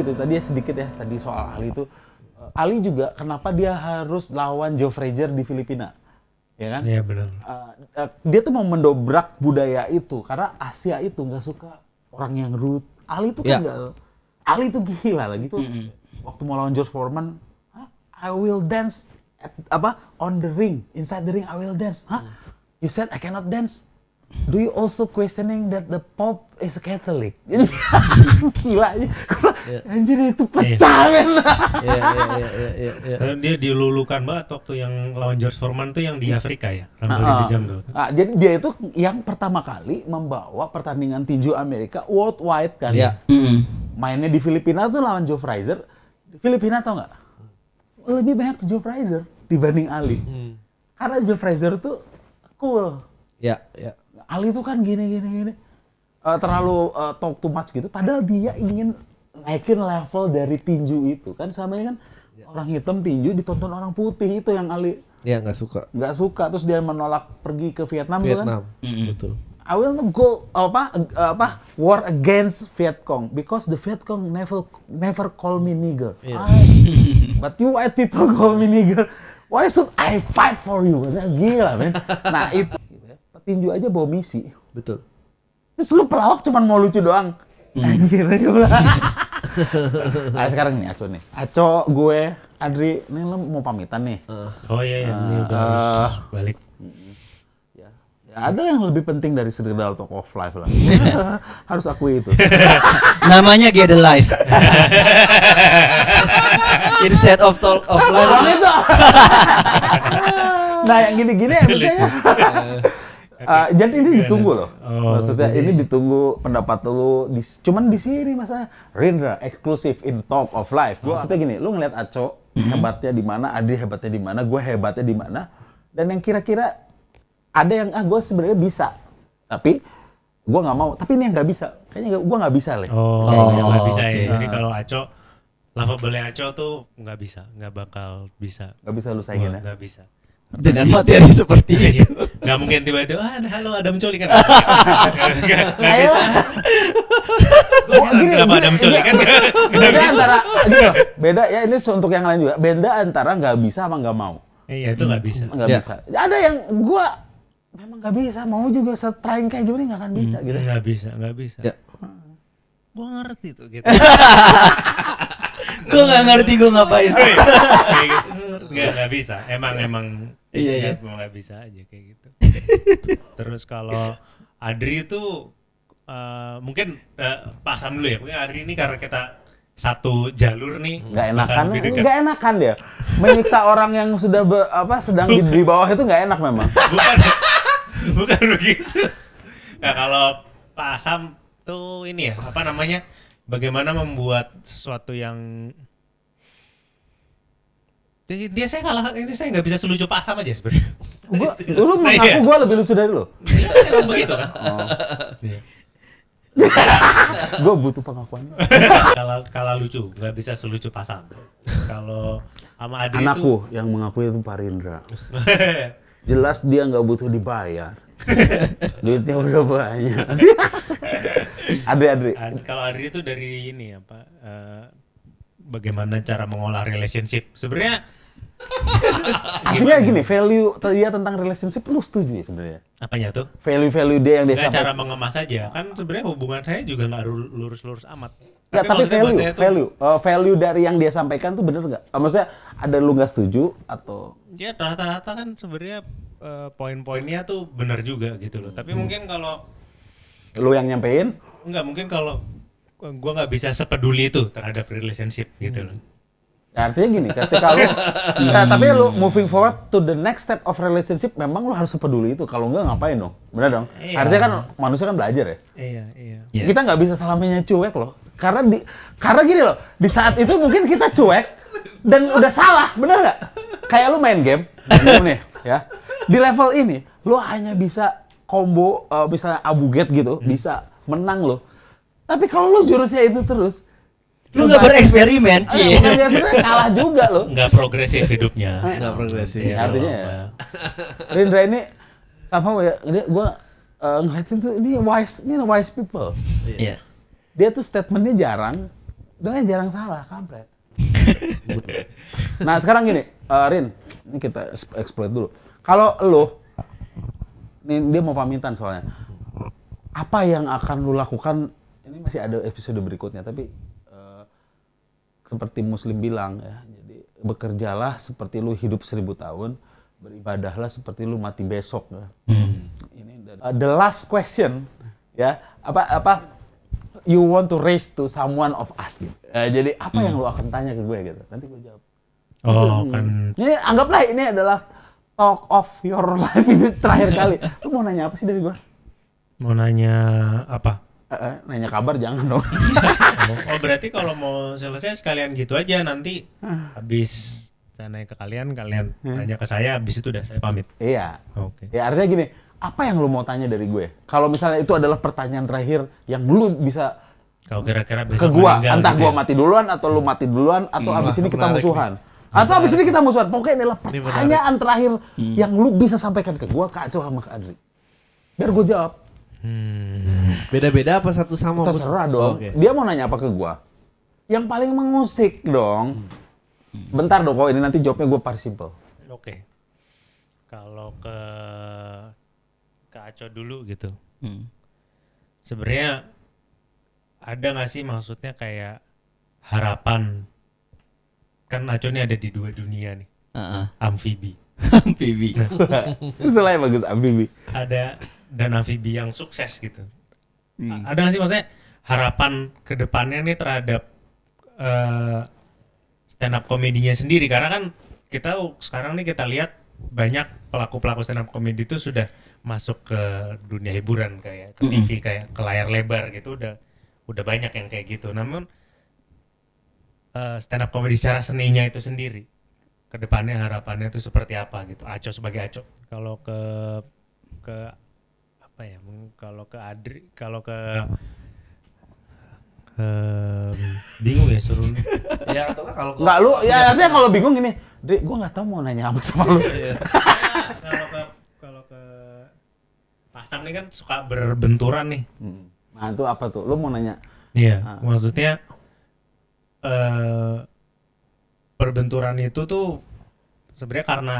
itu tadi ya sedikit ya tadi soal Ali itu. Ali juga kenapa dia harus lawan Joe Frazier di Filipina, ya kan? Iya benar. Dia tuh mau mendobrak budaya itu karena Asia itu nggak suka orang yang rude. Ali itu kan nggak, Ali itu gila lah gitu. Waktu mau lawan George Foreman, I will dance on the ring, inside the ring I will dance. You said I cannot dance. Do you also questioning that the Pope is a Catholic? Gila aja. Anjir itu pecah kan. Dia dilulukan banget waktu yang lawan George Foreman tuh yang di Afrika ya. Rambut jam tuh. Jadi dia itu yang pertama kali membawa pertandingan tinju Amerika worldwide kan. Mainnya di Filipina tuh lawan Joe Frazier. Di Filipina tau nggak? Lebih banyak Joe Frazier dibanding Ali. Karena Joe Frazier tuh cool. Ali tuh kan gini. Terlalu talk too much gitu. Padahal dia ingin naikin level dari tinju itu. Kan sama ini kan orang hitam tinju ditonton orang putih. Itu yang Ali nggak suka. Nggak suka. Terus dia menolak pergi ke Vietnam. Kan? Betul. I will not go war against Viet Cong because the Viet Cong never call me nigger. But you white people call me nigger. Why should I fight for you? Gila, men. Nah, itu petinju aja bawa misi. Betul. Terus lu pelawak cuma mau lucu doang. Gila juga. Nah, sekarang nih Aco nih. Aco, gue, Adri, ini lu mau pamitan nih. Oh iya, ini udah harus balik. Ya, ada yang lebih penting dari sekedar talk of life lah. Harus akui itu. Namanya Get Alive. Instead of talk of life. Nah, yang gini-gini ya misalnya. Jadi ini ditunggu loh. Maksudnya ini ditunggu pendapat lu. Cuman di sini masa Rindra eksklusif in Talk of Life. Maksudnya gini, lu ngeliat Aco hebatnya di mana, Adri hebatnya di mana, gue hebatnya di mana, dan yang kira-kira ada yang gue sebenarnya bisa, tapi gue nggak mau. Tapi ini yang nggak bisa. Kayaknya gue nggak bisa lah. Nggak bisa ya. Jadi kalau Aco, lovable Aco tuh nggak bisa, nggak bakal bisa. Nggak bisa lu saingin ya? Nggak bisa. Dengan materi seperti itu. Nggak mungkin tiba-tiba, halo ada menculik kan? Nggak bisa. Kenapa ada menculik kan? Beda antara, gitu, beda ya ini untuk yang lain juga. Beda antara nggak bisa sama nggak mau. Iya itu nggak bisa. Nggak bisa. Ada yang gue memang nggak bisa, mau juga trying kayak gini nggak akan bisa gitu. Nggak bisa. Gue ngerti tuh gitu. Gue nggak ngerti gue ngapain. Nggak bisa. Emang iya. Nggak bisa aja kayak gitu. Terus kalau Adri itu mungkin pasang dulu ya. Mungkin Adri ini karena kita satu jalur nih. Nggak enakan dia. Menyiksa orang yang sudah sedang di bawah itu nggak enak memang. Bukan begitu. Nah kalau Pak Asam tuh ini ya apa namanya? Bagaimana membuat sesuatu yang dia saya kalah, ini saya nggak bisa selucu Pak Asam aja sebenarnya. Lu mengaku gue lebih lucu dari lu. Emang begitu kan? Gue butuh pengakuan. Kalau lucu nggak bisa selucu Pak Asam. Kalau sama Adri anakku itu, yang mengakui itu Pak Rindra. Jelas dia nggak butuh dibayar. Duitnya udah banyak. Adri. Kalau Adri itu dari ini apa? Bagaimana cara mengolah relationship? Sebenarnya akhirnya gini, value dia tentang relationship lu setuju ya sebenarnya? Apanya tuh? Value dia yang dia sampaikan. Cara mengemas aja. Kan sebenarnya hubungan saya juga nggak lurus-lurus amat. Ya, tapi value dari yang dia sampaikan tuh bener nggak? Maksudnya ada lu nggak setuju atau? Ya rata-rata kan sebenarnya poin-poinnya tuh benar juga gitu loh. Tapi mungkin kalau lu yang nyampein? Enggak, mungkin kalau gua nggak bisa sepeduli itu terhadap relationship gitu loh. Ya, artinya gini, ketika lu tapi lu moving forward to the next step of relationship, memang lu harus sepeduli itu. Kalau enggak ngapain dong? Benar dong? Iya. Artinya kan manusia kan belajar ya? Iya. Kita nggak bisa selamanya cuek loh. Karena gini loh, di saat itu mungkin kita cuek dan udah salah, benar nggak? Kayak lu main game nih, ya. Di level ini, lu hanya bisa combo, misalnya abuget gitu, bisa menang loh. Tapi kalau lu jurusnya itu terus, lu nggak bereksperimen, Ci. Kalah juga lo. Nggak progresif hidupnya. Nggak progresif. Ya, artinya ya. Rindra ini sama ya, gue ngeliatin tuh ini wise people. Iya. Dia tuh statementnya jarang, Dia jarang salah, kampret. Nah sekarang gini, Rin, ini kita exploit dulu. Kalau lo, nih dia mau pamitan soalnya. Apa yang akan lo lakukan? Ini masih ada episode berikutnya, tapi seperti Muslim bilang ya, jadi bekerjalah seperti lu hidup 1000 tahun, beribadahlah seperti lu mati besok. Ya. Ini the last question, ya apa you want to raise to someone of us gitu. Jadi apa yang lu akan tanya ke gue gitu? Nanti gue jawab. Kan. Ini anggaplah ini adalah talk of your life ini terakhir kali. Lu mau nanya apa sih dari gue? Mau nanya apa? Nanya kabar jangan dong. Oh berarti kalau mau selesai sekalian gitu aja nanti habis saya nanya ke kalian nanya ke saya, habis itu udah saya pamit. Iya. Oke. Ya artinya gini, apa yang lu mau tanya dari gue? Kalau misalnya itu adalah pertanyaan terakhir yang lu bisa kalau kira-kira bisa ke gua, entah gitu gua ya? mati duluan atau lu mati duluan atau abis ini kita musuhan. Atau abis ini kita musuhan. Pokoknya ini adalah pertanyaan terakhir yang lu bisa sampaikan ke gua, Kak Aco sama Kak Adri. Biar gua jawab. Beda-beda apa satu sama? Terserah dong. Okay. Dia mau nanya apa ke gua? Yang paling mengusik dong. Sebentar dong, kok ini nanti jawabnya gua simple. Oke. Kalau ke Kak Aco dulu gitu. Sebenarnya ada nggak sih maksudnya kayak harapan? Kan Aco ini ada di 2 dunia nih. Amfibi. Amfibi. Selain bagus amfibi. Ada dan amfibi yang sukses gitu. Ada nggak sih maksudnya harapan ke depannya nih terhadap stand up komedinya sendiri, karena kan kita sekarang nih kita lihat banyak pelaku stand up komedi itu sudah masuk ke dunia hiburan kayak ke TV, kayak ke layar lebar gitu, udah banyak yang kayak gitu. Namun stand up komedi secara seninya itu sendiri ke depannya harapannya itu seperti apa gitu. Aco sebagai Aco. Kalau ke apa ya? Kalau ke Adri, kalau ke bingung ya suruh. Ya atau kalau Enggak lu, ya artinya kalau bingung gini, Dri, gua nggak tahu mau nanya apa sama lu. Kalau ke pasang nih kan suka berbenturan nih. Nah itu apa tuh? Lu mau nanya? Iya, maksudnya perbenturan itu tuh sebenarnya karena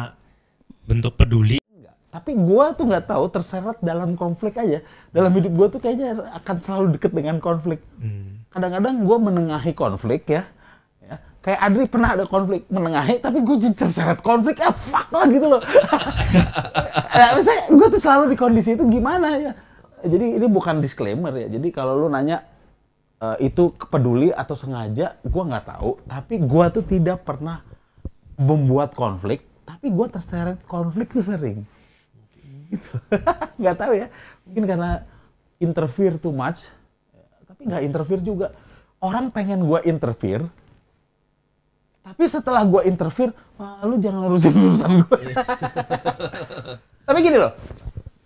bentuk peduli. Tapi gua tuh nggak tahu, terseret dalam konflik aja. Dalam hidup gua tuh kayaknya akan selalu deket dengan konflik. Kadang-kadang gua menengahi konflik ya. Kayak Adri pernah ada konflik menengahi, tapi gue jadi terseret konflik, fuck lah gitu loh. Misalnya gue tuh selalu di kondisi itu gimana ya. Jadi ini bukan disclaimer ya. Jadi kalau lu nanya itu peduli atau sengaja, gue nggak tahu. Tapi gue tuh tidak pernah membuat konflik, tapi gue terseret konflik tuh sering. Gitu. Nggak tahu ya. Mungkin karena interfere too much, tapi nggak interfere juga. Orang pengen gue interfere, tapi setelah gue interfere, lu jangan urusin urusan gue. Tapi gini loh,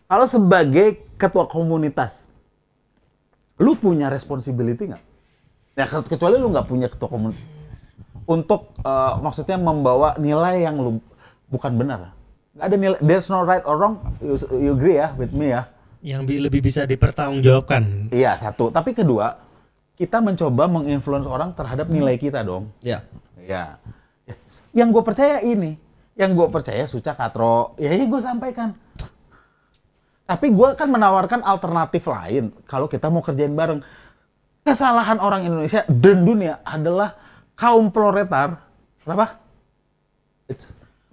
kalau sebagai ketua komunitas, lu punya responsibility nggak? Ya kecuali lu nggak punya ketua komunitas untuk maksudnya membawa nilai yang lu bukan benar. Nggak ada nilai, there's no right or wrong. You agree ya with me ya? Yang lebih bisa dipertanggungjawabkan. Iya satu, tapi kedua, kita mencoba menginfluence orang terhadap nilai kita dong. Iya. Ya, yang gue percaya ini, yang gue percaya Suca Katro, ya gue sampaikan. Tapi gue kan menawarkan alternatif lain kalau kita mau kerjain bareng. Kesalahan orang Indonesia dan dunia adalah kaum proletar. Kenapa?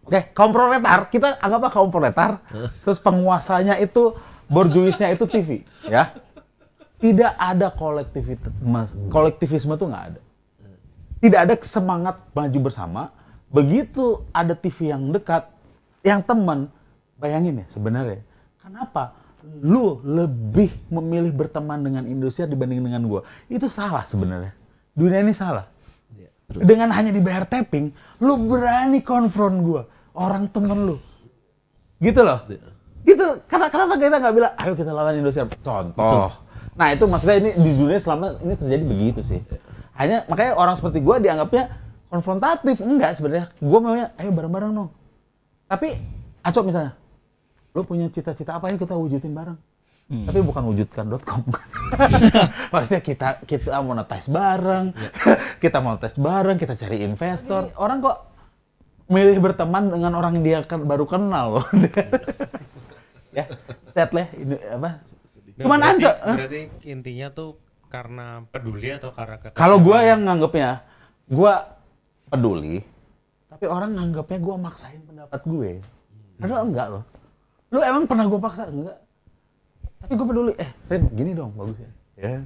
Oke, kaum proletar, kita anggaplah kaum proletar, terus penguasanya itu, borjuisnya itu TV, ya. Tidak ada kolektivisme tuh nggak ada. Tidak ada semangat maju bersama. Begitu ada TV yang dekat, yang teman, bayangin ya sebenarnya. Kenapa lu lebih memilih berteman dengan Indonesia dibanding dengan gua? Itu salah sebenarnya. Dunia ini salah. Dengan hanya dibayar tapping, lu berani konfront gua, orang temen lu. Gitu loh. Gitu. Kenapa kita nggak bilang, ayo kita lawan Indonesia? Contoh. Nah itu maksudnya ini di dunia selama ini terjadi begitu sih. Hanya makanya orang seperti gue dianggapnya konfrontatif. Enggak sebenarnya. Gue maunya ayo bareng-bareng dong. Tapi Aco misalnya, lo punya cita-cita apa, ayo kita wujudin bareng. tapi bukan wujudkan.com. Maksudnya kita monetize bareng, kita monetize bareng, kita cari investor. Orang kok milih berteman dengan orang yang dia baru kenal loh. Ya, set lah ini apa? Cuman aja. Berarti intinya tuh karena peduli atau karena kalau gua yang nganggepnya, gua peduli, tapi orang nganggepnya gua maksain pendapat gue. Padahal enggak loh. Lu emang pernah gua paksa? Enggak. Tapi gue peduli, Rin, gini dong bagusnya. Ya.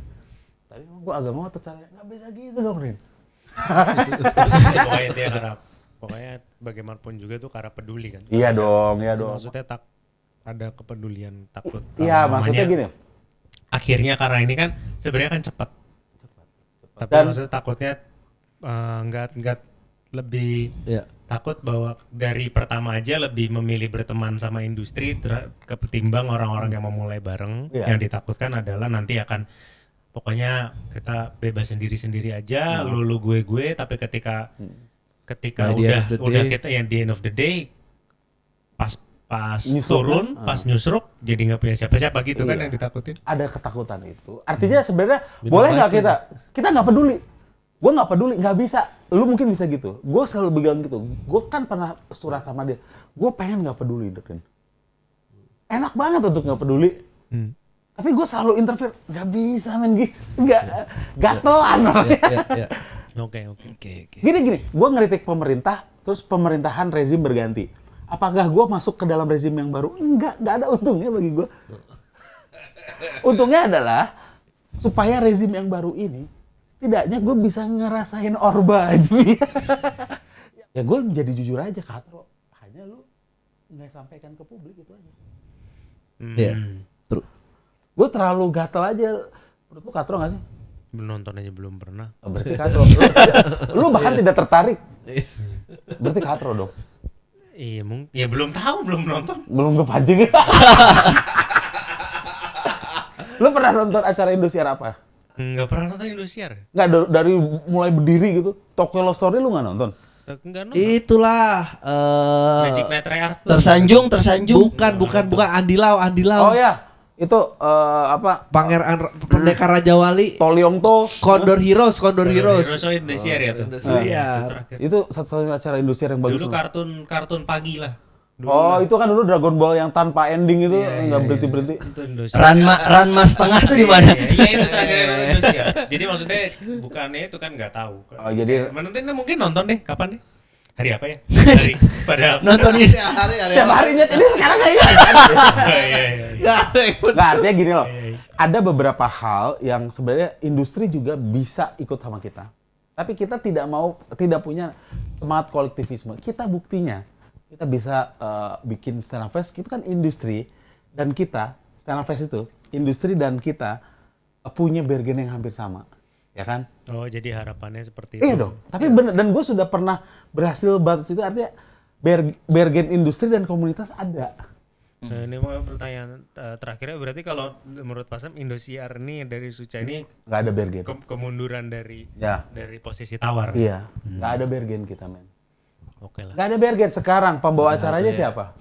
Tapi emang gue agak ngotot caranya, nggak bisa gitu dong, Rin. Pokoknya dia harap, pokoknya bagaimanapun juga tuh karena peduli kan. Iya dong, iya dong. Maksudnya ada kepedulian, takut. Iya, maksudnya gini. Akhirnya karena ini kan sebenarnya kan cepat. Tapi Dan, maksudnya takutnya nggak lebih takut bahwa dari pertama aja lebih memilih berteman sama industri ketimbang orang-orang yang memulai bareng. Yang ditakutkan adalah nanti akan pokoknya kita bebas sendiri-sendiri aja, lu gue, tapi ketika udah kita yang di end of the day pas turun, pas nyusruk jadi nggak punya siapa-siapa gitu kan yang ditakutin. Ada ketakutan itu. Artinya sebenarnya boleh nggak kita nggak peduli. Gue nggak peduli, nggak bisa. Lu mungkin bisa gitu. Gue selalu bilang gitu. Gue kan pernah surat sama dia. Gue pengen nggak peduli, Dekin. Enak banget untuk nggak peduli. Tapi gue selalu interfere. Nggak bisa men gitu. Gatelan. Oke. Gini. Gue ngeritik pemerintah, terus pemerintahan rezim berganti. Apakah gue masuk ke dalam rezim yang baru? Enggak ada untungnya bagi gue. Untungnya adalah supaya rezim yang baru ini setidaknya gue bisa ngerasain Orba aja. Ya gue jadi jujur aja, Katro. Hanya lu nggak sampaikan ke publik itu aja. True. Gue terlalu gatel aja. Menurut lu Katro nggak sih? Nonton aja belum pernah. Berarti Katro. Lu bahkan tidak tertarik. Berarti Katro dong. Iya, ya belum tahu, belum nonton. Belum kepancing. Lu pernah nonton acara Indosiar apa? Nggak pernah nonton Indosiar. Nggak, dari mulai berdiri gitu. Tokyo Love Story lu nggak nonton? Nggak nonton. Itulah Magic Night Arthur. Tersanjung. Bukan Andilau. Oh ya, itu apa? Pangeran Pendekar Raja Wali. Tolyongto. Condor Heroes. Oh, Indosiar ya tuh. Indosiar. Itu satu-satunya acara Indosiar yang bagus. Dulu kartun pagi lah. Itu kan dulu Dragon Ball yang tanpa ending itu nggak berhenti. Ranma setengah tuh di mana? Iya itu terakhir Indosiar. Jadi maksudnya bukannya itu kan nggak tahu. Oh jadi menonton mungkin nonton deh, kapan deh? Hari apa ya? Hari pada nontonin tiap harinya ini sekarang kayak nggak artinya gini loh. Ada beberapa hal yang sebenarnya industri juga bisa ikut sama kita. Tapi kita tidak punya semangat kolektivisme. Kita buktinya kita bisa bikin Stand Up Fest, itu kan industri dan kita Stand Up Fest itu industri dan kita punya bargain yang hampir sama, ya kan? Oh jadi harapannya seperti itu. Iya dong. Tapi bener, dan gue sudah pernah berhasil batas itu, artinya bargain industri dan komunitas ada. Ini mau pertanyaan terakhirnya, berarti kalau menurut Pak Sam, Indosiar ini dari Suca ini nggak ada bargain. Kemunduran dari posisi tawar. Iya, nggak ada bargain kita men. Oke lah. Gak ada bargain. Sekarang pembawa acaranya siapa?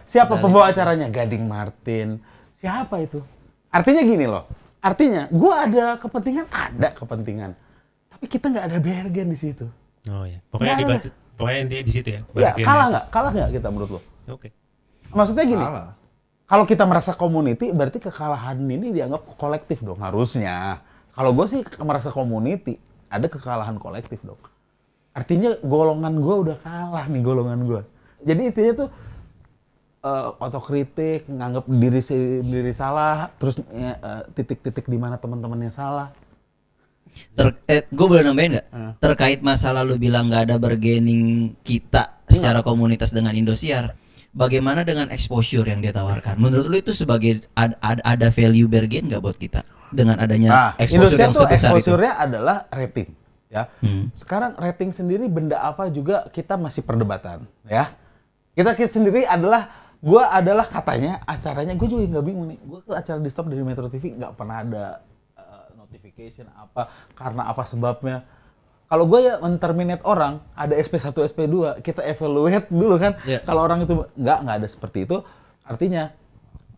Siapa pembawa acaranya? Gading Martin. Siapa itu? Artinya gini loh. Artinya gue ada kepentingan. Tapi kita nggak ada bargain di situ. Oh ya. Pokoknya dia di situ ya. Ya, kalah nggak kita menurut lo? Oke. Maksudnya gini. Kalau kita merasa community, berarti kekalahan ini dianggap kolektif dong harusnya. Kalau gue sih merasa community, ada kekalahan kolektif dong. Artinya golongan gue udah kalah nih, golongan gue. Jadi intinya tuh otokritik, nganggap diri sendiri salah, terus titik-titik di mana teman-temannya salah. Gue boleh nambahin nggak? Terkait masalah lu bilang nggak ada bargaining kita secara komunitas dengan Indosiar. Bagaimana dengan exposure yang dia tawarkan? Menurut lu itu sebagai ada value bargain nggak buat kita dengan adanya exposure yang sebesar itu? Exposure-nya adalah rating. Ya, sekarang rating sendiri benda apa juga kita masih perdebatan, ya. Kita sendiri adalah katanya acaranya, gue juga nggak bingung nih. Gue ke acara di stop dari Metro TV nggak pernah ada notification karena apa sebabnya. Kalau gue ya men-terminate orang, ada SP1, SP2, kita evaluate dulu kan. Kalau orang itu nggak ada seperti itu, artinya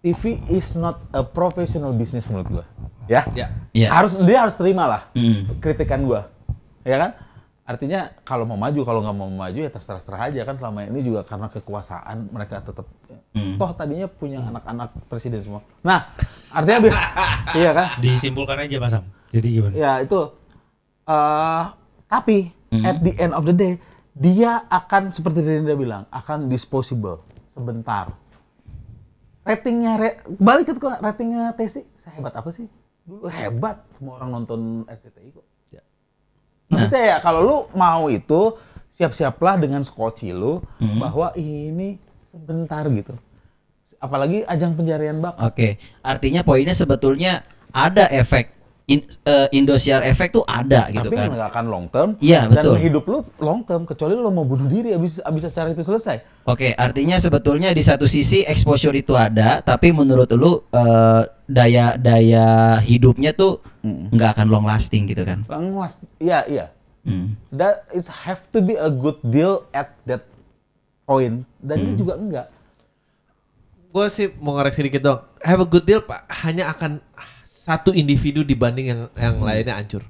TV is not a professional business menurut gua. Ya. Iya. Dia harus terima lah kritikan gua. Ya kan? Artinya kalau mau maju, kalau nggak mau maju ya terserah aja kan, selama ini juga karena kekuasaan mereka tetap toh tadinya punya anak-anak presiden semua. Nah, artinya iya kan? Disimpulkan aja Pak Sam. Jadi gimana? Ya itu tapi at the end of the day dia akan seperti Rinda bilang akan disposable sebentar. Ratingnya balik ke ratingnya Tesi, sehebat apa sih? Dulu hebat, semua orang nonton RCTI kok. Maksudnya ya kalau lu mau itu siap-siaplah dengan skoci lu bahwa ini sebentar gitu. Apalagi ajang pencarian bakat. Oke, artinya poinnya sebetulnya ada efek Indosiar efek tuh ada gitu kan. Tapi nggak akan long term. Iya, betul. Dan hidup lu long term kecuali lu mau bunuh diri abis acara itu selesai. Oke, artinya sebetulnya di satu sisi exposure itu ada, tapi menurut lu daya hidupnya tuh nggak akan long lasting gitu kan? Long last, iya. That is have to be a good deal at that point. Dan ini juga enggak. Gue sih mau ngoreksi dikit dong. Have a good deal Pak, hanya akan satu individu dibanding yang lainnya hancur.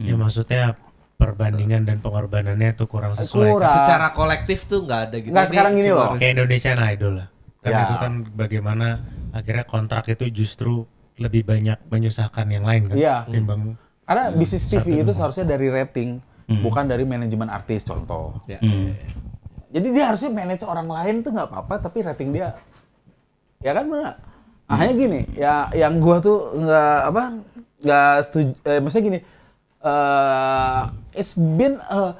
Ya maksudnya perbandingan dan pengorbanannya tuh kurang sesuai. Secara kolektif tuh nggak ada gitu. Nggak sekarang gini loh. Kayak Indonesian Idol lah. Kan Ya. itu kan bagaimana akhirnya kontrak itu justru lebih banyak menyusahkan yang lain kan. Iya. Timbang Karena bisnis TV satu itu dua. seharusnya dari rating, bukan dari manajemen artis contoh. Ya. Jadi dia harusnya manage orang lain tuh nggak apa-apa, tapi rating dia, ya kan benar. Hanya gini, ya yang gua tuh nggak setuju. Maksudnya gini, it's been a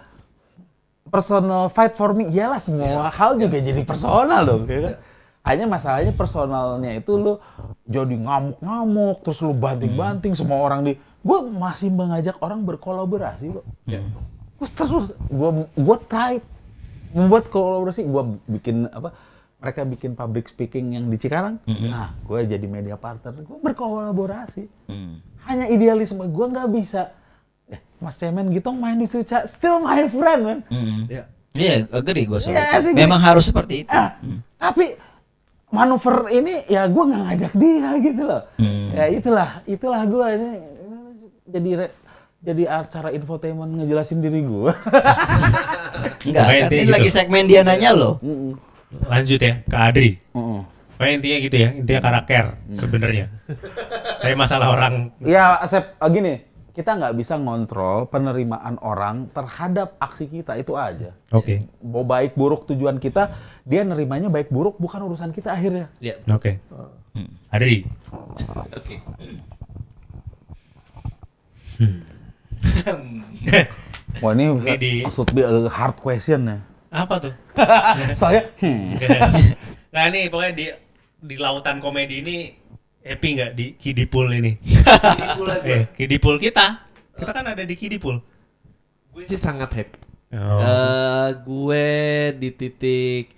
personal fight for me. Iyalah semua hal juga jadi personal dong, ya kan? Hanya masalahnya personalnya itu lu jadi ngamuk-ngamuk, terus lu banting-banting semua orang di. Gua masih mengajak orang berkolaborasi kok. Terus gua try membuat kolaborasi, gua bikin mereka bikin public speaking yang di Cikarang, nah gue jadi media partner, gue berkolaborasi. Hanya idealisme gue nggak bisa. Mas Cemen Gitong main di Suca, still my friend man. Iya, agree gue soal Ya, itu. Memang harus seperti itu. Tapi manuver ini ya gue nggak ngajak dia gitu loh. Ya itulah gue ini jadi acara infotainment ngejelasin diri gue. Enggak, Kayak kan dia ini gitu. lagi segmen dia nanya loh. Lanjut ya ke Adri. Kayak intinya gitu ya, intinya karakter sebenarnya. Kayak masalah orang. Ya, gini, kita nggak bisa ngontrol penerimaan orang terhadap aksi kita, itu aja. Oke. Mau baik buruk tujuan kita, dia nerimanya baik buruk bukan urusan kita akhirnya. Oke. Adri. Oke. Wah ini di- should be a hard question ya. Apa tuh? Soalnya, Nah ini pokoknya di lautan komedi ini happy nggak di kiddie pool ini? Kiddie pool kita kan ada di kiddie pool. Gue sih sangat happy. Oh. Gue di titik,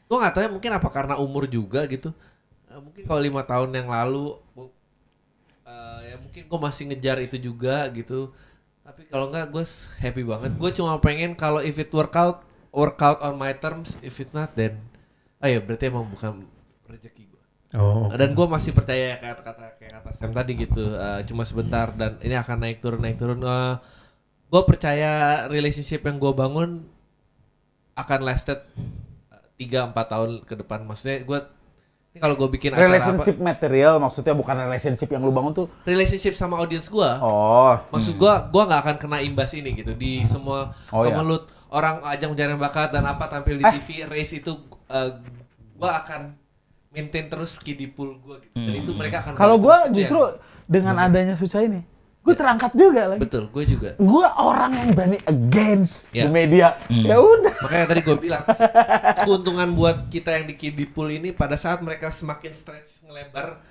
gue nggak tahu ya, mungkin apa karena umur juga gitu. Mungkin kalau 5 tahun yang lalu, ya mungkin gue masih ngejar itu juga gitu. Tapi kalau nggak, gue happy banget. Gue cuma pengen kalau if it workout on my terms. If it not, then, ya berarti emang bukan rezeki gue. Oh. Dan gue masih percaya kayak kata Sam tadi gitu. Cuma sebentar dan ini akan naik turun. Gue percaya relationship yang gue bangun akan lasted 3-4 tahun ke depan. Maksudnya gue ini kalau gue bikin acara relationship material maksudnya bukan relationship yang lu bangun tuh. relationship sama audiens gue. Oh. Maksud gue nggak akan kena imbas ini gitu di semua kemelut orang ajang pencarian bakat dan apa tampil di TV race itu, gue akan maintain terus kiddie pool gue gitu. Dan itu mereka akan. Kalau balik gue terus. Itu justru yang- dengan adanya Suca ini, gue terangkat juga lagi. betul, gue juga. Gue orang yang berani against Ya. di media. Ya udah. Makanya tadi gue bilang keuntungan buat kita yang di kiddie pool ini pada saat mereka semakin stretch ngelebar,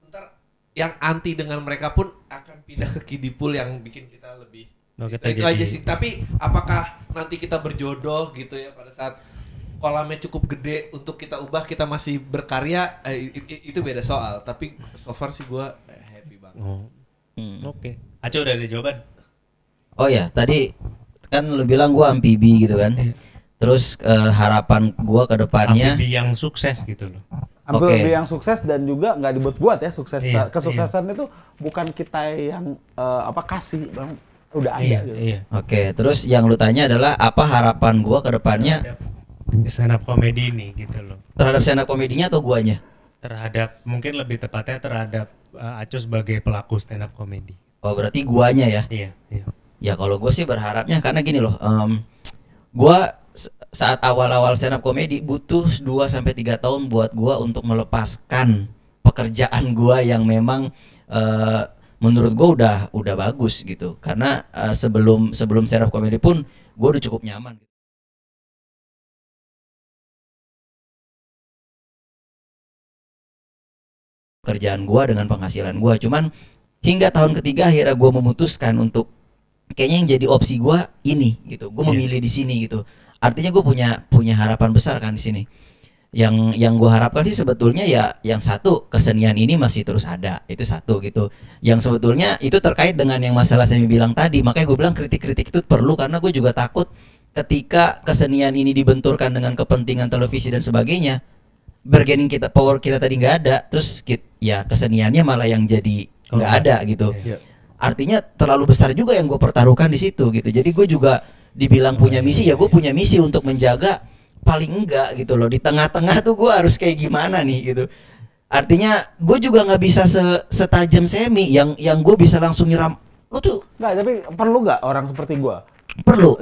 ntar yang anti dengan mereka pun akan pindah ke kiddie pool yang bikin kita lebih. Oh, kita Itu jadi- aja sih. Tapi apakah nanti kita berjodoh gitu ya pada saat kolamnya cukup gede untuk kita ubah, kita masih berkarya, itu beda soal. Tapi so far sih gue happy banget. Oh. Oke. Aco udah ada jawaban? Oh ya, tadi kan lu bilang gua amfibi gitu kan. Terus harapan gua ke depannya Amfibi yang sukses gitu loh. Hampir lebih yang sukses dan juga nggak dibuat-buat ya sukses. Kesuksesan itu bukan kita yang kasih, Bang. Udah ada gitu. Oke, terus yang lu tanya adalah apa harapan gua ke depannya stand up comedy ini gitu loh. Terhadap stand up komedinya atau guanya? Terhadap, mungkin lebih tepatnya terhadap Aco sebagai pelaku stand up comedy. Oh, berarti guanya ya? Iya. Ya kalau gue sih berharapnya karena gini loh, gua saat awal-awal stand up comedy butuh 2-3 tahun buat gua untuk melepaskan pekerjaan gua yang memang menurut gue udah bagus gitu, karena sebelum stand up comedy pun gue udah cukup nyaman. Kerjaan gue dengan penghasilan gue, cuman hingga tahun ketiga akhirnya gue memutuskan untuk kayaknya yang jadi opsi gue ini gitu, gue memilih di sini gitu. Artinya gue punya harapan besar kan di sini. Yang gue harapkan sih sebetulnya ya yang satu, kesenian ini masih terus ada, itu satu gitu. Yang sebetulnya itu terkait dengan yang masalah saya bilang tadi, makanya gue bilang kritik-kritik itu perlu, karena gue juga takut ketika kesenian ini dibenturkan dengan kepentingan televisi dan sebagainya, bargaining kita, power kita tadi nggak ada, terus ya keseniannya malah yang jadi nggak ada gitu. Artinya terlalu besar juga yang gue pertaruhkan di situ gitu. Jadi gue juga dibilang punya misi, ya gue punya misi untuk menjaga paling enggak gitu loh, di tengah-tengah tuh gue harus kayak gimana nih gitu. Artinya gue juga nggak bisa setajam Semi yang gue bisa langsung nyiram lu tuh. Nggak, tapi perlu nggak orang seperti gue? Perlu.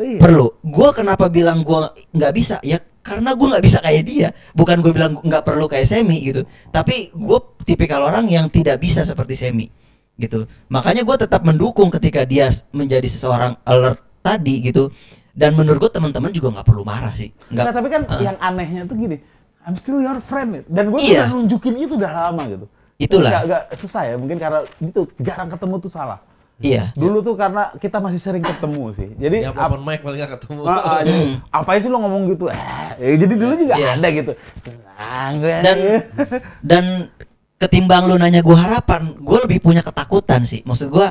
Gue kenapa bilang gue nggak bisa ya, karena gue nggak bisa kayak dia. Bukan gue bilang nggak perlu kayak Semi gitu, tapi gue tipikal orang yang tidak bisa seperti Semi gitu. Makanya gue tetap mendukung ketika dia menjadi seseorang alert tadi gitu. Dan menurut gue teman-teman juga nggak perlu marah sih. Nggak, tapi kan yang anehnya tuh gini, I'm still your friend. Dan gue udah nunjukin itu udah lama gitu. Itulah. Gak susah ya, mungkin karena gitu jarang ketemu tuh salah. Iya. Dulu tuh karena kita masih sering ketemu sih. Jadi ya open mic paling gak ketemu. Jadi apain sih lo ngomong gitu? Jadi dulu juga ada gitu. Dan ketimbang lu nanya gue harapan, gue lebih punya ketakutan sih. Maksud gue,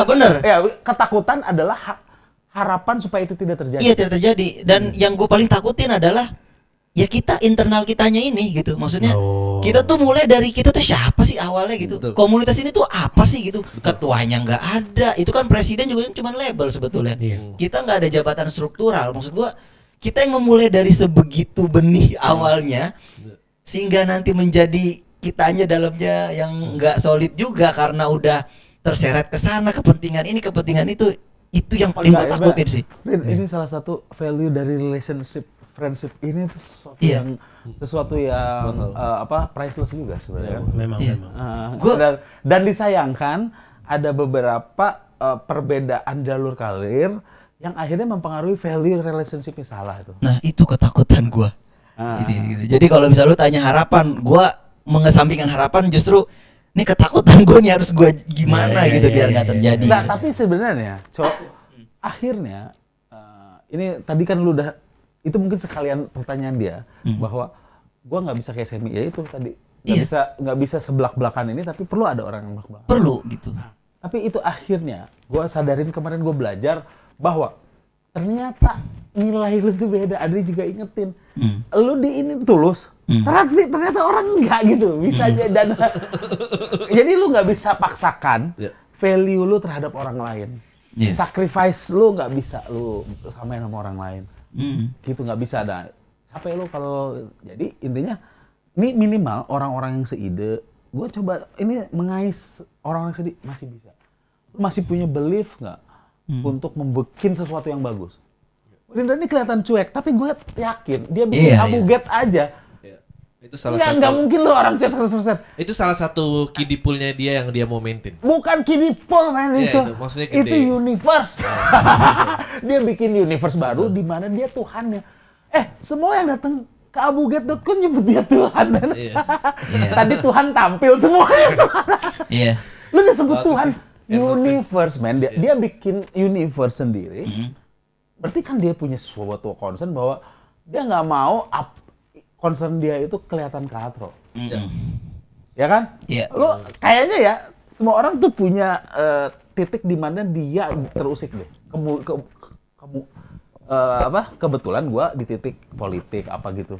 bener. Ya, ketakutan adalah harapan supaya itu tidak terjadi. Iya, tidak terjadi. Dan yang gue paling takutin adalah ya kita internal kitanya ini gitu. Maksudnya kita tuh mulai dari kita tuh siapa sih awalnya gitu. Betul. Komunitas ini tuh apa sih gitu. Betul. Ketuanya nggak ada. Itu kan presiden juga cuma label sebetulnya. Kita nggak ada jabatan struktural. Maksud gue kita yang memulai dari sebegitu benih awalnya sehingga nanti menjadi kitanya dalamnya yang nggak solid juga karena udah terseret ke sana, kepentingan ini kepentingan itu yang paling gue takutin sih. Ini salah satu value dari relationship, friendship ini tuh sesuatu yang priceless juga sebenarnya. Memang. Dan disayangkan ada beberapa perbedaan jalur karir yang akhirnya mempengaruhi value relationshipnya salah itu. Nah itu ketakutan gue. Gitu. Jadi kalau misalnya lu tanya harapan, gue mengesampingkan harapan justru ini ketakutan gue nih harus gue gimana gitu biar nggak terjadi. Nah, tapi sebenarnya, akhirnya ini tadi kan lu udah itu mungkin sekalian pertanyaan dia bahwa gue nggak bisa kayak Semi, ya itu tadi nggak bisa sebelak-belakan ini, tapi perlu ada orang yang belak-belakan. Perlu gitu. Nah, tapi itu akhirnya gue sadarin kemarin gue belajar bahwa ternyata nilai lu tuh beda. Adri juga ingetin, lu di ini tulus. Ternyata orang enggak gitu, bisa aja dan jadi lu nggak bisa paksakan value lu terhadap orang lain. Sacrifice lu nggak bisa lu samain sama orang lain. Gitu nggak bisa. Ada capek lu kalau jadi intinya ini minimal orang-orang yang seide. Gue coba ini mengais orang-orang sedih masih bisa. Lu masih punya belief nggak untuk membuat sesuatu yang bagus? Rindra ini kelihatan cuek, tapi gue yakin dia bikin Abuget aja. Itu salah satu. Nggak mungkin lo orang chat 100%. Itu salah satu kiddie pool-nya dia yang dia mau maintain. Bukan kiddie pool, man, itu. Itu universe. Dia bikin universe baru di mana dia Tuhannya. Semua yang datang ke abuget.com nyebut dia Tuhan. Tadi Tuhan tampil semuanya Tuhan. Lu disebut Tuhan. Universe, man. Dia bikin universe sendiri. Berarti kan dia punya sesuatu concern bahwa dia nggak mau concern dia itu kelihatan katro. Ya kan? Lu kayaknya ya semua orang tuh punya titik di mana dia terusik deh. Kebetulan gua di titik politik apa gitu.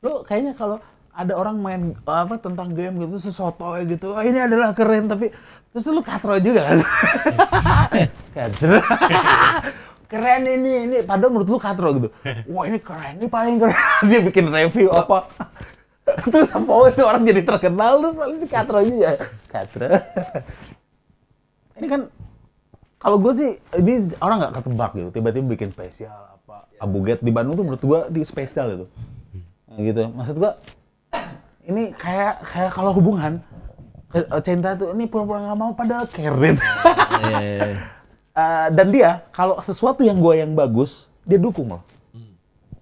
Lu kayaknya kalau ada orang main apa tentang game gitu sesoto gitu, ini adalah keren, tapi terus lu katro juga kan? Katro. Keren ini padahal menurut lu katro gitu. Wah ini keren, ini paling keren. Dia bikin review apa. Terus apa itu orang jadi terkenal, lu paling katro juga. Katro. Ini kan kalau gue sih ini orang nggak ketebak gitu, tiba-tiba bikin spesial apa Abuget di Bandung tuh menurut gue di spesial itu. Gitu. Maksud gue ini kayak kalau hubungan cinta tuh ini pura-pura nggak mau padahal keren. Dan dia kalau sesuatu yang bagus dia dukung loh.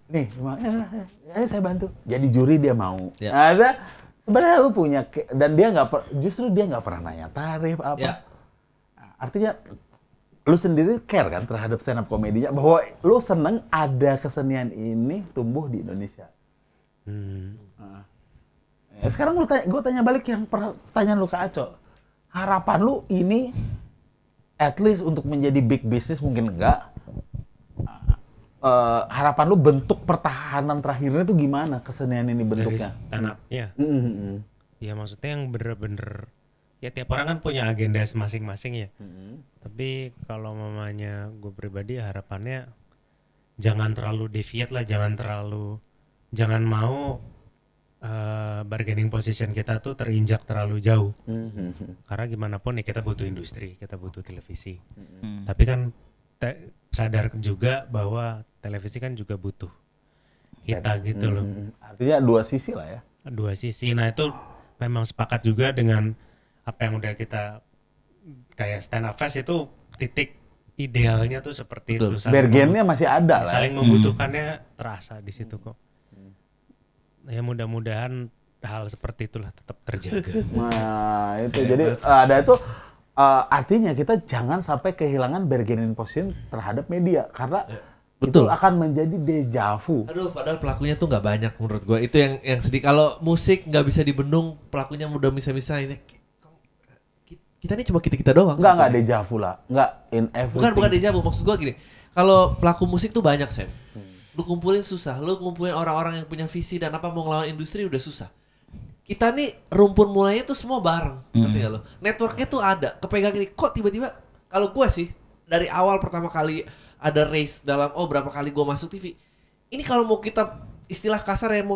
Nih, saya bantu. Jadi juri dia mau. Ada sebenarnya lu punya dan dia justru dia nggak pernah nanya tarif apa. Artinya lu sendiri care kan terhadap stand up komedinya bahwa lu seneng ada kesenian ini tumbuh di Indonesia. Sekarang gue tanya balik yang pertanyaan lu ke Aco. Harapan lu ini at least untuk menjadi big business mungkin enggak. Harapan lu bentuk pertahanan terakhirnya itu gimana kesenian ini bentuknya? Dari stand up, ya. Ya maksudnya yang bener-bener ya tiap orang kan punya agenda masing-masing ya. Tapi kalau mamanya gue pribadi harapannya jangan terlalu deviate lah, jangan mau bargaining position kita tuh terinjak terlalu jauh. Karena gimana pun ya kita butuh industri, kita butuh televisi. Tapi kan sadar juga bahwa televisi kan juga butuh kita gitu loh. Artinya dua sisi lah ya. Dua sisi. Nah itu memang sepakat juga dengan apa yang udah kita kayak stand up fest itu titik idealnya tuh seperti itu. Bergennya masih ada lah. Saling membutuhkannya terasa di situ kok. Ya mudah-mudahan hal seperti itulah tetap terjaga. Nah itu jadi ada itu artinya kita jangan sampai kehilangan bargaining position terhadap media karena itu akan menjadi dejavu. Aduh, padahal pelakunya tuh nggak banyak menurut gue. Itu yang sedih. Kalau musik nggak bisa dibendung, pelakunya udah bisa-bisa ini. Kita ini cuma kita doang. Nggak dejavu lah. Nggak in everything. Bukan dejavu. Maksud gue gini. Kalau pelaku musik tuh banyak, Sam. Lu kumpulin susah, lu kumpulin orang-orang yang punya visi dan apa mau ngelawan industri udah susah. Kita nih rumpun mulainya tuh semua bareng, ngerti gak lu? Networknya tuh ada, kepegang ini. Kok tiba-tiba, kalau gue sih, dari awal pertama kali ada race dalam, berapa kali gue masuk TV. Ini kalau mau kita, istilah kasar ya,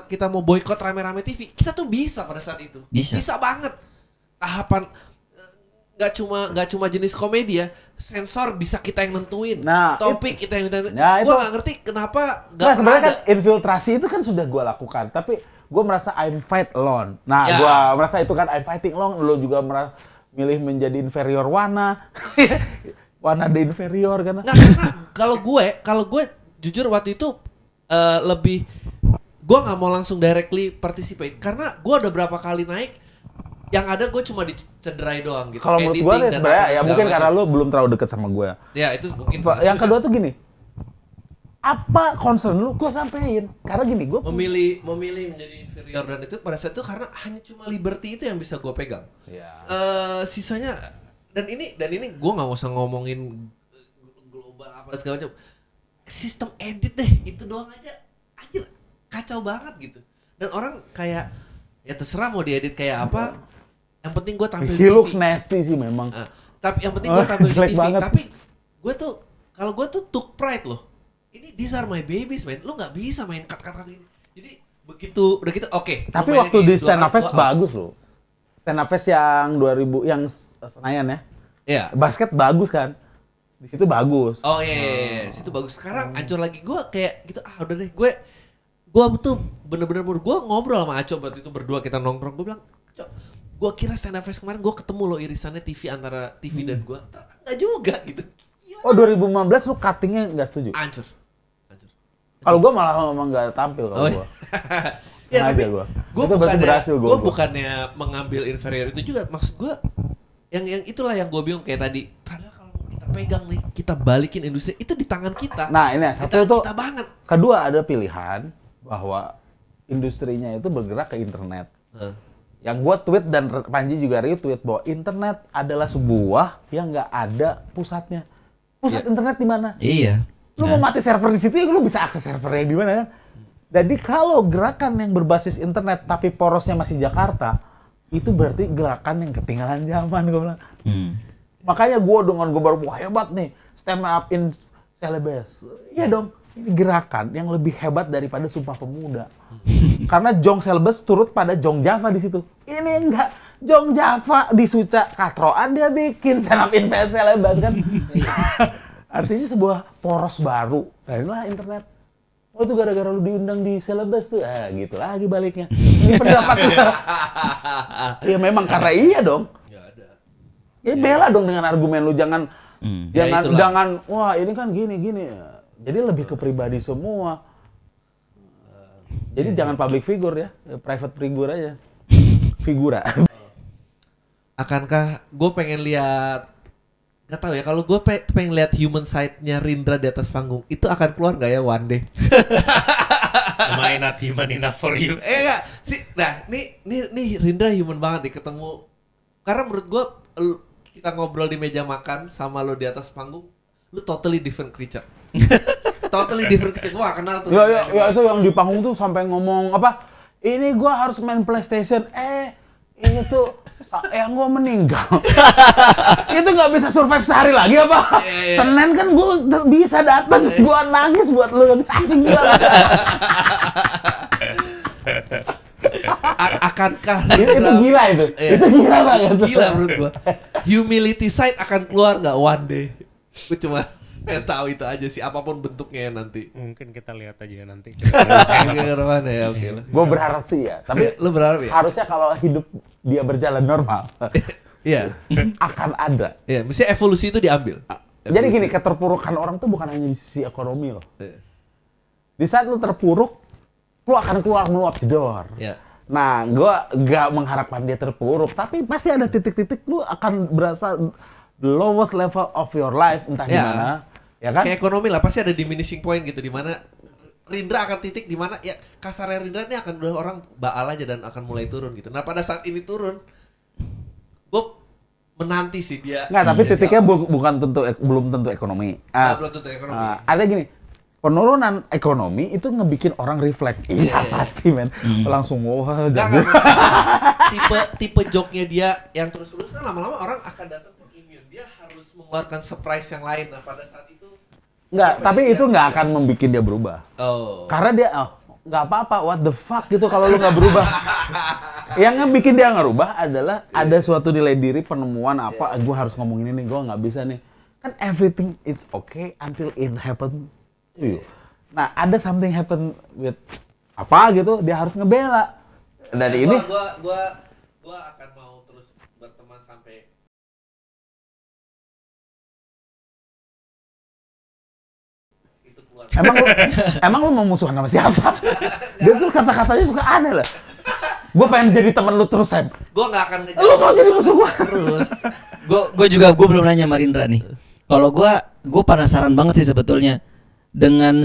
kita mau boykot rame-rame TV, kita tuh bisa pada saat itu. Bisa banget. Tahapan, nggak cuma jenis komedi ya, sensor bisa kita yang nentuin, topik kita yang nentuin. Gue nggak ngerti kenapa nggak pernah sebenarnya kan infiltrasi itu kan sudah gue lakukan, tapi gue merasa I'm fight alone. Nah, gue merasa itu kan I'm fighting alone. Lo juga milih menjadi inferior Wana, Wana the inferior kan? Nggak, karena kalau gue jujur waktu itu lebih, gue nggak mau langsung directly participate karena gue udah berapa kali naik. Yang ada gue cuma dicederai doang gitu. Kalau menurut gue sebenarnya ya mungkin karena lu belum terlalu deket sama gue. Ya itu mungkin. Yang kedua tuh gini, apa concern lu? Gue sampein. Karena gini, gue memilih menjadi inferior dan itu pada saat itu karena hanya cuma liberty itu yang bisa gue pegang. Sisanya dan ini gue nggak usah ngomongin global apa segala macam. Sistem edit deh itu doang aja kacau banget gitu. Dan orang kayak ya terserah mau diedit kayak apa. Yang penting gue tampil di TV. He looks nasty sih memang. Tapi yang penting gue tampil di TV. Banget. Tapi gue tuh, kalau gue tuh took pride loh. Ini these are my babies man. Lu nggak bisa main cut ini. Jadi begitu, udah gitu oke. Tapi waktu di stand up fest bagus loh. Stand up fest yang 2000, yang Senayan ya. Iya. Basket bagus kan. Di situ bagus. Oh iya. Situ bagus. Sekarang hancur lagi. Gue kayak gitu, udah deh. Gue tuh bener-bener gue ngobrol sama Aco waktu itu berdua kita nongkrong. Gue bilang, gue kira stand up fest kemarin gue ketemu lo irisannya TV antara TV dan gue. Enggak juga gitu. Gila. 2015 lu cuttingnya nggak setuju? Hancur. Kalau gue malah memang nggak tampil kalau gue. Ya tapi gue bukannya mengambil inferior itu juga. Maksud gue yang itulah yang gue bingung kayak tadi. Padahal kalau kita pegang nih, kita balikin industri itu di tangan kita. Nah ini satu itu. Kita banget. Kedua ada pilihan bahwa industrinya itu bergerak ke internet. Yang gue tweet dan Panji juga retweet bahwa internet adalah sebuah yang nggak ada pusatnya. Pusat internet di mana? Iya. Lu mau mati server di situ ya lu bisa akses servernya di mana kan? Jadi kalau gerakan yang berbasis internet tapi porosnya masih Jakarta, itu berarti gerakan yang ketinggalan zaman gue bilang. Makanya gue dengan gue baru wah hebat nih, stand up in Celebes. Iya dong, ini gerakan yang lebih hebat daripada Sumpah Pemuda. Karena Jong Celebes turut pada Jong Java di situ. Ini enggak, Jong Java di Suca Katroan dia bikin stand up in Celebes kan. Artinya sebuah poros baru. Nah inilah internet. Oh itu gara-gara lu diundang di Celebes tuh, gitu lagi baliknya. Ini pendapat ya memang karena iya dong. Ya bela dong dengan argumen lu, jangan jangan wah ini kan gini. Jadi lebih ke pribadi semua. Jadi jangan public figure ya, private figure aja. Figura. Akankah gue pengen lihat, nggak tahu ya, kalau gue pengen lihat human side-nya Rindra di atas panggung, itu akan keluar nggak ya one day? Am I not human enough for you? Enggak sih. Nah, nih Rindra human banget nih ketemu. Karena menurut gue kita ngobrol di meja makan sama lo di atas panggung, lu totally different creature. Totally different creature. Gue gak kenal tuh. Ya itu yang di panggung tuh sampai ngomong apa? Ini gue harus main PlayStation. Ini tuh yang gue meninggal. Itu nggak bisa survive sehari lagi apa? Senin kan gue bisa datang, gue nangis buat lu. Anjing gila. Akankah itu gila itu? Itu gila banget. Gila menurut gue. Humility side akan keluar nggak one day? Gue cuma tahu itu aja sih, apapun bentuknya nanti. Mungkin kita lihat aja nanti. Mana ya, oke lah. Gue berharap sih ya, tapi lu berharap ya? Harusnya kalau hidup dia berjalan normal, iya, akan ada. Iya, mesti evolusi itu diambil. Jadi gini, keterpurukan orang tuh bukan hanya di sisi ekonomi loh. Di saat lu terpuruk, lu akan keluar meluap jedor. Iya. Nah, gue gak mengharapkan dia terpuruk, tapi pasti ada titik-titik lu akan berasa the lowest level of your life, entah gimana. Ya kan? Kayak ekonomi lah, pasti ada diminishing point gitu, di mana Rindra akan titik di mana ya kasarnya Rindra ini akan udah orang baal aja dan akan mulai turun gitu. Nah pada saat ini turun, gue menanti sih dia. Nggak, tapi titiknya belum tentu ekonomi. Belum tentu ekonomi. Ada gini, penurunan ekonomi itu ngebikin orang reflect. Iya pasti men. Langsung wah. Tipe joke-nya dia yang terus-terus kan lama-lama orang akan datang ke immune. Dia harus mengeluarkan surprise yang lain. Nah pada saat itu nggak, tapi itu nggak akan membuat dia berubah. Karena dia, nggak apa-apa, what the fuck gitu kalau lu nggak berubah. Yang ngebikin dia nggak berubah adalah ada suatu nilai diri, penemuan apa, gue harus ngomong ini nih, gue nggak bisa nih. Kan everything is okay until it happen to you. Nah, ada something happen with apa gitu, dia harus ngebela. Dari ini. Gua akan mau terus berteman sampai Emang lu mau musuhan sama siapa? Dia tuh kata-katanya suka aneh lah. Gue pengen jadi temen lu terus, Sam. Gue gak akan lu mau jadi musuh gue terus. Gue belum nanya sama Rindra nih. Kalau gue penasaran banget sih sebetulnya dengan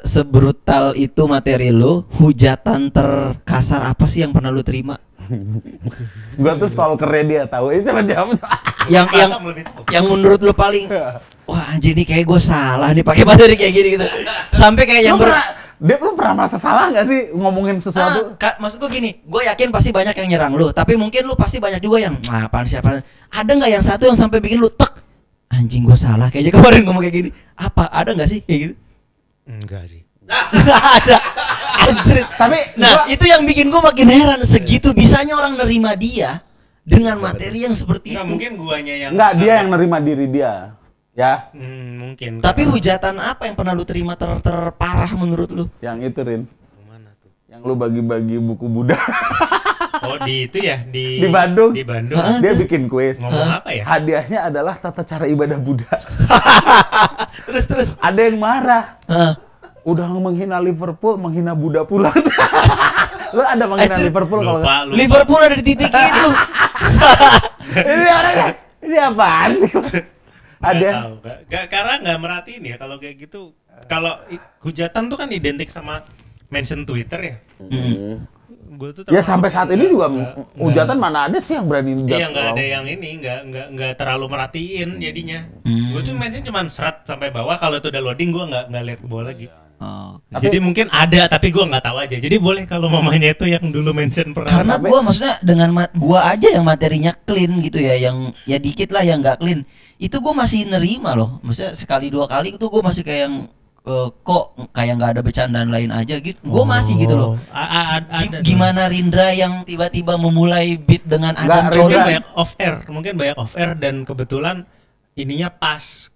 sebrutal itu materi lu, hujatan terkasar apa sih yang pernah lu terima? Gue tuh stalkernya dia, tahu siapa jawab. yang menurut lu paling wah anjir nih kayak gue salah nih pakai materi kayak gini gitu. Sampai kayak yang lu pernah merasa salah nggak sih ngomongin sesuatu? Maksud gue gini, gue yakin pasti banyak yang nyerang lu, tapi mungkin lu pasti banyak juga yang apaan siapa. Ada nggak yang satu yang sampai bikin lu tek anjing gue salah kayaknya kemarin ngomong kayak gini? Apa ada nggak sih kayak gitu? Enggak sih. Nggak ada. Anjir. Tapi itu yang bikin gue makin heran, segitu bisanya orang nerima dia dengan materi yang seperti itu. Mungkin guanya yang dia yang nerima diri dia. Ya. Mungkin. Tapi hujatan apa yang pernah lu terima terparah menurut lu? Yang itu, Rin. Mana tuh? Yang lu bagi-bagi buku Buddha. Oh, di itu ya, di Bandung. Di Bandung. Dia bikin kuis. Ngomong apa ya? Hadiahnya adalah tata cara ibadah Buddha. Terus ada yang marah. Udah menghina Liverpool, menghina Buddha pula. Lu ada menghina Liverpool kalau Liverpool ada di titik itu. Ini orangnya. Ini apaan sih? Ada. Karena nggak merhatiin ya kalau kayak gitu. Kalau hujatan tuh kan identik sama mention Twitter ya. Gua tuh ya sampai saat ini juga hujatan mana ada sih yang berani hujat. Iya, nggak ada yang ini, nggak terlalu merhatiin jadinya. Gue tuh mention cuma serat sampai bawah, kalau itu udah loading gue nggak lihat ke bawah lagi. Oh, Jadi mungkin ada tapi gua nggak tahu aja. Jadi boleh kalau mamanya itu yang dulu mention pernah. karena gua maksudnya dengan gua aja yang materinya clean gitu ya, yang ya dikit lah yang nggak clean, itu gua masih nerima loh. Maksudnya sekali dua kali itu gua masih kayak yang kok kayak nggak ada bercandaan lain aja gitu. Gua masih gitu loh. Gimana Rindra yang tiba-tiba memulai beat dengan Adam mungkin Coda? mungkin banyak off air dan kebetulan ininya pas,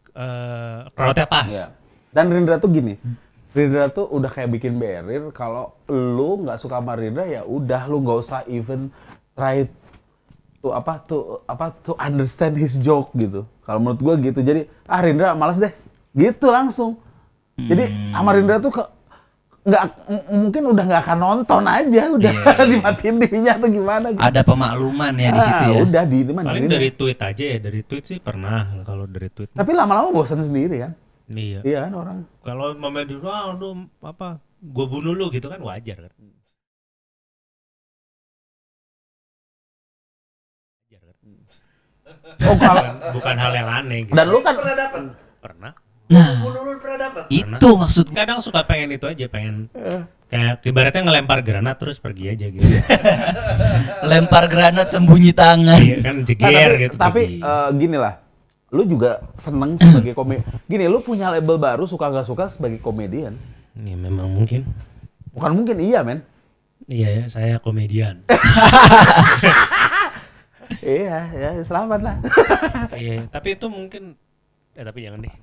crowdnya pas. Ya. Dan Rindra tuh gini, Rindra tuh udah kayak bikin barrier kalau lu nggak suka sama Rindra ya udah lu nggak usah even try to understand his joke gitu. Kalau menurut gua gitu. Jadi Rindra malas deh. Gitu langsung. Jadi sama Rindra tuh mungkin udah nggak akan nonton aja, udah dimatiin TV-nya atau gimana gitu. Ada pemakluman ya di situ ya. Udah di mana? Paling dari tweet aja ya, dari tweet sih pernah kalau dari tweet. Tapi lama-lama bosan sendiri kan? Iya. Iya kan orang. Kalau mama dulu, aduh apa, gue bunuh lu gitu kan wajar kan. Oh kalau bukan hal yang aneh gitu. dan lu kan Pernah dapat? Pernah. Nah, Menurut pernah dapat? itu maksud Kadang suka pengen itu aja, pengen kayak ibaratnya ngelempar granat terus pergi aja gitu. lempar granat sembunyi tangan. Iya kan jeger gitu. tapi pergi. gini lah, lu juga seneng sebagai gini, lu punya label baru suka gak suka sebagai komedian. Ya memang mungkin. Bukan mungkin, iya men. Iya ya, saya komedian. Iya, ya selamat lah. Iya, tapi itu mungkin tapi jangan deh.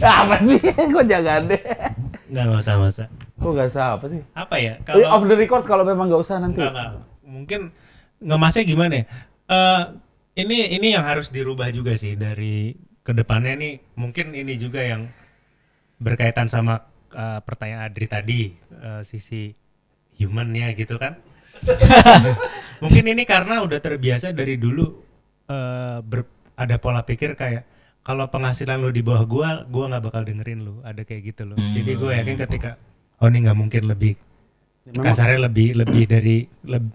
Apa sih? Kok jangan deh? Nggak usah. Kok gak usah apa sih? Apa ya? Off the record kalau memang gak usah nanti. Enggak. Mungkin ngemasnya gimana ya? Ini yang harus dirubah juga sih dari kedepannya nih. Mungkin ini juga yang berkaitan sama pertanyaan Adri tadi, sisi humannya gitu kan. Mungkin ini karena udah terbiasa dari dulu ada pola pikir kayak kalau penghasilan lu di bawah gua nggak bakal dengerin lu, ada kayak gitu loh. Jadi gue yakin ketika ini nggak mungkin lebih kasarnya lebih dari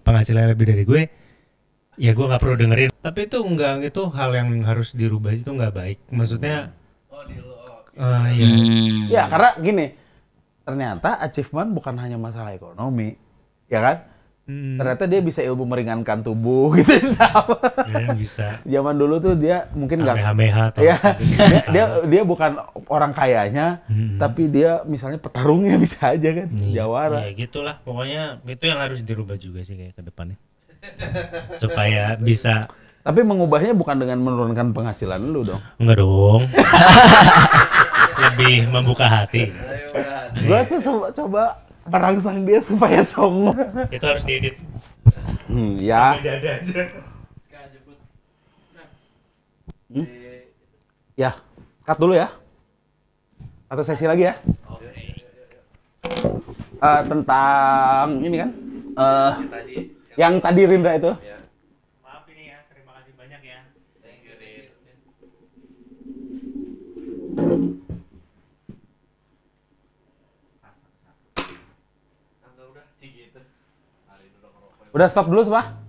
penghasilan lebih dari gue, ya gue nggak perlu dengerin. Tapi itu enggak, itu hal yang harus dirubah, itu nggak baik. Maksudnya iya. Ya karena gini, ternyata achievement bukan hanya masalah ekonomi, ya kan? Ternyata dia bisa ilmu meringankan tubuh gitu sama. Ya, bisa. Zaman dulu tuh dia mungkin nggak. Kamehameha. Ya, dia bukan orang kayanya, tapi dia misalnya petarungnya bisa aja kan, jawara. Ya gitulah, pokoknya itu yang harus dirubah juga sih kayak ke depannya. Supaya bisa. Tapi mengubahnya bukan dengan menurunkan penghasilan lu dong. Enggak dong. Lebih membuka hati. Gua tuh coba merangsang dia supaya songong. Itu harus diedit. Ya. Beda aja. Ya, cut dulu ya. Atau sesi lagi ya. Tentang ini kan, yang tadi Rindra itu. Maaf ini ya, terima kasih banyak ya. Thank you, Rin. Udah stop dulu, Pak.